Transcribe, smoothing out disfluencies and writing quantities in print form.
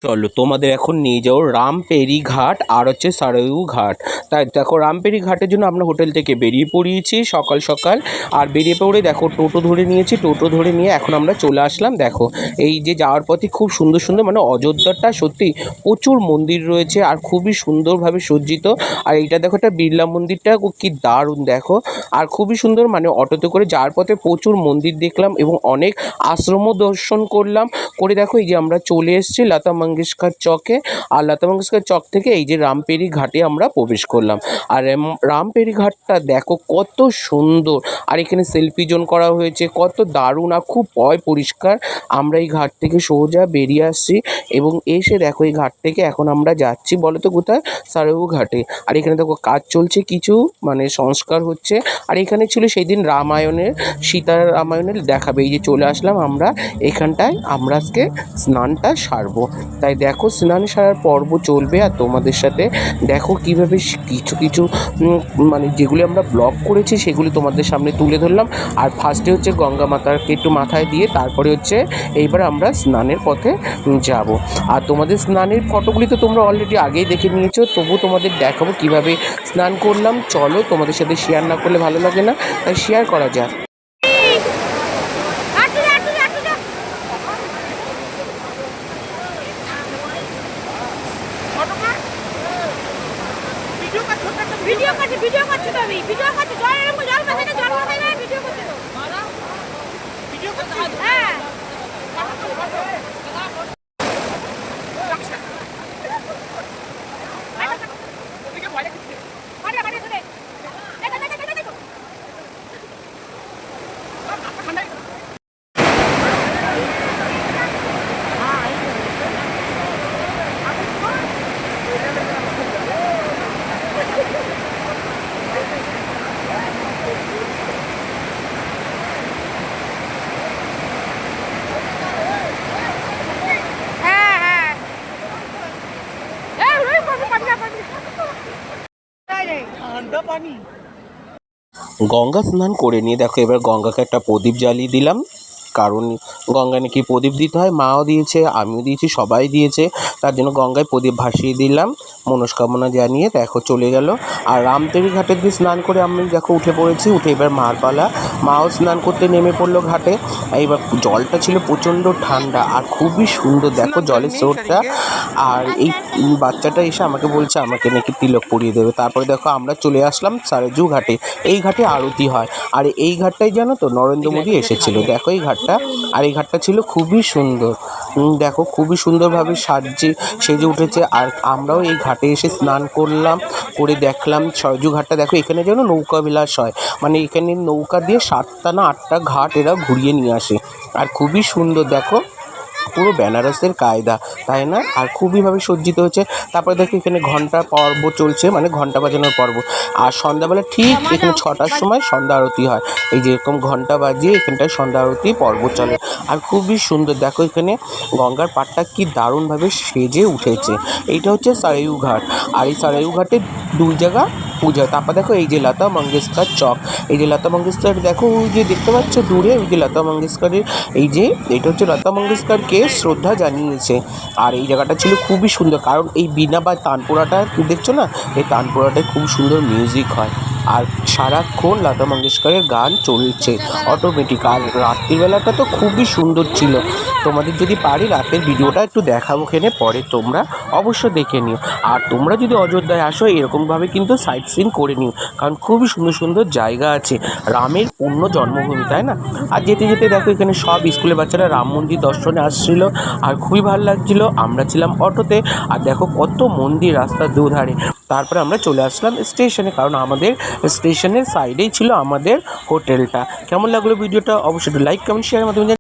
চলো তোমাদের এখন নিয়ে যাও রামপেরি ঘাট আর হচ্ছে সারায়ু ঘাট। তাই দেখো রামপেরি ঘাটের জন্য আমরা হোটেল থেকে বেরিয়ে পড়িয়েছি সকাল সকাল। আর বেরিয়ে পড়ে দেখো টোটো ধরে নিয়েছি, টোটো ধরে নিয়ে এখন আমরা চলে আসলাম। দেখো এই যে যাওয়ার পথে খুব সুন্দর সুন্দর মানে অযোধ্যাটা সত্যি প্রচুর মন্দির রয়েছে আর খুবই সুন্দরভাবে সজ্জিত। আর এইটা দেখো একটা বিড়লা মন্দিরটা কি দারুণ দেখো। আর খুবই সুন্দর মানে অটোতে করে যাওয়ার পথে প্রচুর মন্দির দেখলাম এবং অনেক আশ্রমও দর্শন করলাম। করে দেখো এই যে আমরা চলে এসেছি লতা মঙ্গেশকর চকে। আর লতা মঙ্গেশকর চক থেকে এই যে রামপেরি ঘাটে আমরা প্রবেশ করলাম। আর রামপেরি ঘাটটা দেখো কত সুন্দর। আর এখানে সেলফি জোন করা হয়েছে, কত দারুণ আর খুব পরিষ্কার। আমরা এই ঘাট থেকে সোজা বেরিয়ে আসছি এবং এসে দেখো এই ঘাট থেকে এখন আমরা যাচ্ছি বলো তো কোথায়, সারায়ু ঘাটে। আর এখানে দেখো কাজ চলছে, কিছু মানে সংস্কার হচ্ছে। আর এখানে ছিল সেই দিন রামায়ণের, সীতা রামায়ণের দেখাবে। এই যে চলে আসলাম আমরা এখানটায়, আমরা আজকে স্নানটা সারবো। তাই দেখো স্নান সারার পর্ব চলবে আর তোমাদের সাথে দেখো কীভাবে কিছু কিছু মানে যেগুলি আমরা ব্লগ করেছি সেগুলি তোমাদের সামনে তুলে ধরলাম। আর ফার্স্টে হচ্ছে গঙ্গা মাতাকে একটু মাথায় দিয়ে তারপরে হচ্ছে এইবার আমরা স্নানের পথে যাব। আর তোমাদের স্নানের ফটোগুলি তো তোমরা অলরেডি আগেই দেখে নিয়েছো, তবু তোমাদের দেখাবো কিভাবে স্নান করলাম। চলো তোমাদের সাথে শেয়ার না করলে ভালো লাগে না, তাই শেয়ার করা যাক। ভিডিও করছি তো আমি ভিডিও করছি, জল এরকম জল মাথায় না, জল মাথায় না, ভিডিও করছি তো ভিডিও করছি। হ্যাঁ গঙ্গা স্নান করে নিয়ে দেখো এবার গঙ্গাকে একটা প্রদীপ জ্বালিয়ে দিলাম, কারণ গঙ্গায় নাকি প্রদীপ দিতে হয়। মাও দিয়েছে, আমিও দিয়েছি, সবাই দিয়েছে। তার জন্য গঙ্গায় প্রদীপ ভাসিয়ে দিলাম মনস্কামনা জানিয়ে। দেখো চলে গেল। আর রামপেরি ঘাটে দিয়ে স্নান করে আমি দেখো উঠে পড়েছি, উঠে এবার মার পালা। মাও স্নান করতে নেমে পড়লো ঘাটে। এইবার জলটা ছিল প্রচণ্ড ঠান্ডা আর খুবই সুন্দর দেখো জলের স্রোতটা। আর এই বাচ্চাটা এসে আমাকে বলছে আমাকে নাকি তিলক পরিয়ে দেবে। তারপরে দেখো আমরা চলে আসলাম সারাজু ঘাটে। এই ঘাটে আরতি হয় আর এই ঘাটটাই জানো তো নরেন্দ্র মোদী এসেছিলো। দেখো এই ঘাটটা, আর এই ঘাটটা ছিল খুবই সুন্দর। দেখো খুবই সুন্দরভাবে সেজে উঠেছে। আর আমরাও এই ঘাটে এসে স্নান করলাম, করে দেখলাম সরজু ঘাটটা। দেখো এখানে যেন নৌকা বিলাস হয়, মানে এখানে নৌকা দিয়ে 7টা না 8টা ঘাট এরা ঘুরিয়ে নিয়ে আসে। আর খুবই সুন্দর দেখো, পুরো বেনারসের কায়দা, তাই না? আর খুবইভাবে সজ্জিত হয়েছে। তারপরে দেখো এখানে ঘন্টা পর্ব চলছে, মানে ঘন্টা বাজানোর পর্ব। আর সন্ধ্যাবেলা ঠিক এখানে 6টার সময় সন্ধ্যা আরতি হয়। এই যে এরকম ঘন্টা বাজিয়ে এখানটায় সন্ধ্যা আরতি পর্ব চলে। আর খুবই সুন্দর দেখো এখানে গঙ্গার পাড়টা কি দারুণভাবে সেজে উঠেছে। এইটা হচ্ছে সারায়ু ঘাট। আর এই সারায়ু ঘাটে 2 জায়গা পূজা। তারপর দেখো এই যে লতা মঙ্গেশকর চক, এই যে লতা মঙ্গেশকর দেখো ওই যে দেখতে পাচ্ছ দূরে, ওই যে লতা মঙ্গেশকরের এই যে এটা হচ্ছে লতা মঙ্গেশকরকে শ্রদ্ধা জানিয়েছে। আর এই জায়গাটা ছিল খুবই সুন্দর, কারণ এই বীণা বা তানপুরাটা দেখছো না, এই তানপুরাটায় খুব সুন্দর মিউজিক হয়। আর সারাক্ষণ লতা মঙ্গেশকরের গান চলছে অটোমেটিক। আর রাত্রিবেলাটা তো খুবই সুন্দর ছিল। তোমাদের যদি পারি রাতের ভিডিওটা একটু দেখাবো এখানে, পরে তোমরা অবশ্য দেখে নিও। আর তোমরা যদি অযোধ্যায় আসো এরকমভাবে কিন্তু সাইট সিন করে নিও, কারণ খুবই সুন্দর সুন্দর জায়গা আছে। রামের পূর্ণ জন্মভূমি, তাই না? আর যেতে যেতে দেখো এখানে সব স্কুলের বাচ্চারা রাম মন্দির দর্শনে আসছিল আর খুবই ভালো লাগছিলো। আমরা ছিলাম অটোতে আর দেখো কত মন্দির রাস্তার দুধারে। তারপরে আমরা চলে আসলাম স্টেশনে, কারণ আমাদের স্টেশনের সাইডেই ছিল আমাদের হোটেলটা। কেমন লাগলো ভিডিওটা অবশ্যই লাইক কমেন্ট শেয়ারের মাধ্যমে